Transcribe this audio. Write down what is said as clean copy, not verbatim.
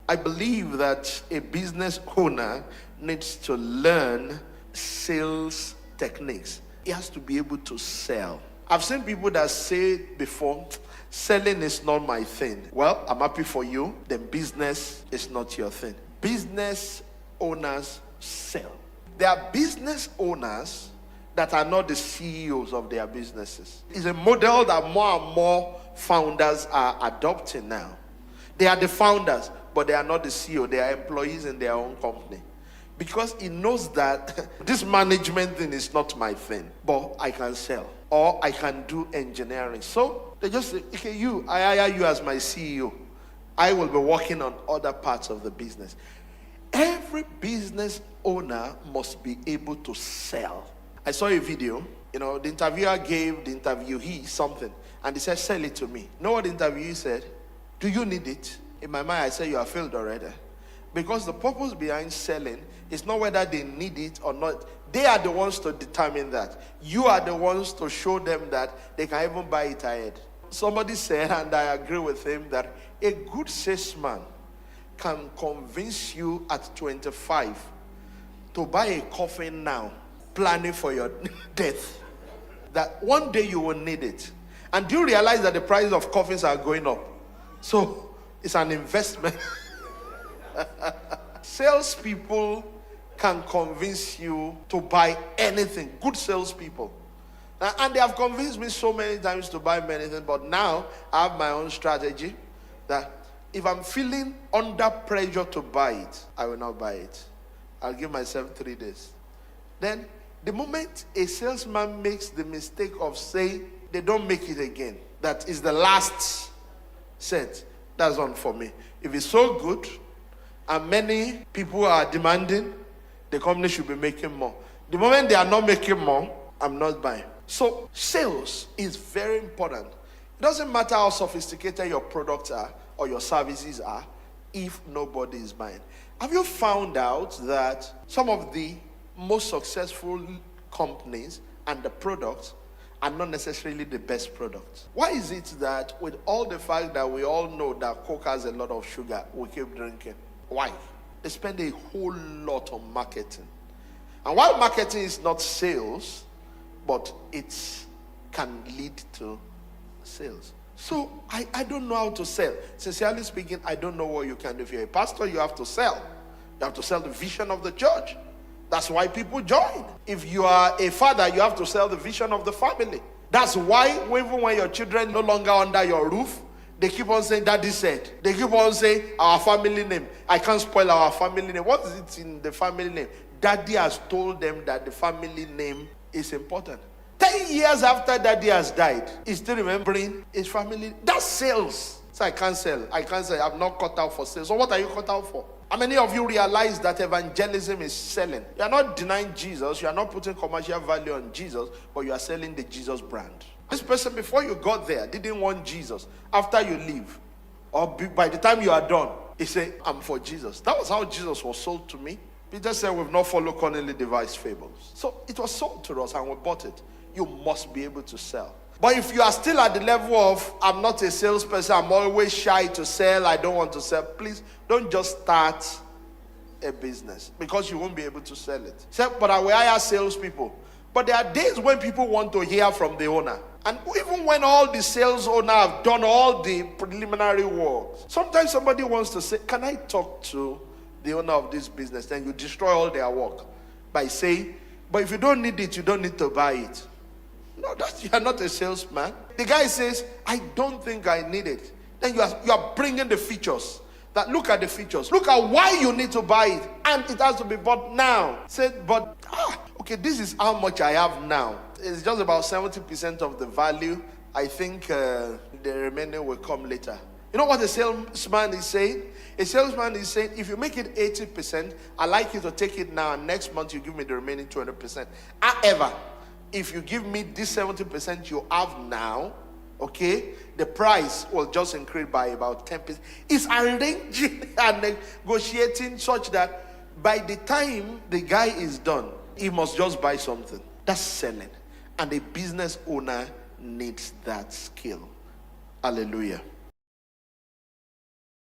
I believe that a business owner needs to learn sales techniques. He has to be able to sell. I've seen people that say before, selling is not my thing. Well, I'm happy for you. Then business is not your thing. Business owners sell. There are business owners that are not the CEOs of their businesses. It's a model that more and more founders are adopting now. They are the founders, but they are not the CEO. They are employees in their own company. Because he knows that this management thing is not my thing, but I can sell or I can do engineering. So they just say, okay, I hire you as my CEO. I will be working on other parts of the business. Every business owner must be able to sell. I saw a video, the interviewer gave the interviewee something, and he said, sell it to me. You know what the interviewee said? Do you need it? In my mind, I said, you are failed already. Because the purpose behind selling is not whether they need it or not. They are the ones to determine that. You are the ones to show them that they can even buy it ahead. Somebody said, and I agree with him, that a good salesman can convince you at 25 to buy a coffin now, planning for your death. That one day you will need it. And do you realize that the price of coffins are going up? So it's an investment. Salespeople can convince you to buy anything. Good salespeople. And they have convinced me so many times to buy many things, but now I have my own strategy that if I'm feeling under pressure to buy it, I will not buy it. I'll give myself 3 days. Then, the moment a salesman makes the mistake of saying they don't make it again, that is the last set, that's on for me. If it's so good, and many people are demanding, the company should be making more. The moment they are not making more, I'm not buying. So sales is very important. It doesn't matter how sophisticated your products are or your services are if nobody is buying. Have you found out that some of the most successful companies and the products are not necessarily the best products? Why is it that with all the fact that we all know that Coke has a lot of sugar, we keep drinking? Why? They spend a whole lot on marketing. And while marketing is not sales, but it can lead to sales. So I don't know how to sell. Sincerely speaking, I don't know what you can do. If you're a pastor, you have to sell. You have to sell the vision of the church. That's why people join. If you are a father, you have to sell the vision of the family. That's why even when your children no longer under your roof, they keep on saying, Daddy said. They keep on saying, our family name. I can't spoil our family name. What is it in the family name? Daddy has told them that the family name is important. 10 years after Daddy has died, he's still remembering his family. That's sales. So I can't sell. I'm not cut out for sales. So what are you cut out for? How many of you realize that evangelism is selling? You are not denying Jesus. You are not putting commercial value on Jesus, but you are selling the Jesus brand. This person, before you got there, didn't want Jesus. After you leave, or by the time you are done, he said, I'm for Jesus. That was how Jesus was sold to me. Peter said, we've not followed cunningly devised fables. So it was sold to us and we bought it. You must be able to sell. But if you are still at the level of, I'm not a salesperson, I'm always shy to sell, I don't want to sell, please don't just start a business because you won't be able to sell it. Say, but I will hire salespeople. But there are days when people want to hear from the owner. And even when all the sales owner have done all the preliminary work, sometimes somebody wants to say, can I talk to the owner of this business? Then you destroy all their work by saying, but if you don't need it, you don't need to buy it. No, you are not a salesman. The guy says, I don't think I need it. Then you are bringing the features. That look at the features. Look at why you need to buy it. And it has to be bought now. Said, but, okay, this is how much I have now. It's just about 70% of the value. I think the remaining will come later. You know what a salesman is saying? A salesman is saying, if you make it 80%, I like you to take it now, and next month you give me the remaining 20%. However, if you give me this 70% you have now, okay, the price will just increase by about 10%. It's arranging and negotiating such that by the time the guy is done, he must just buy something. That's selling. And a business owner needs that skill. Hallelujah.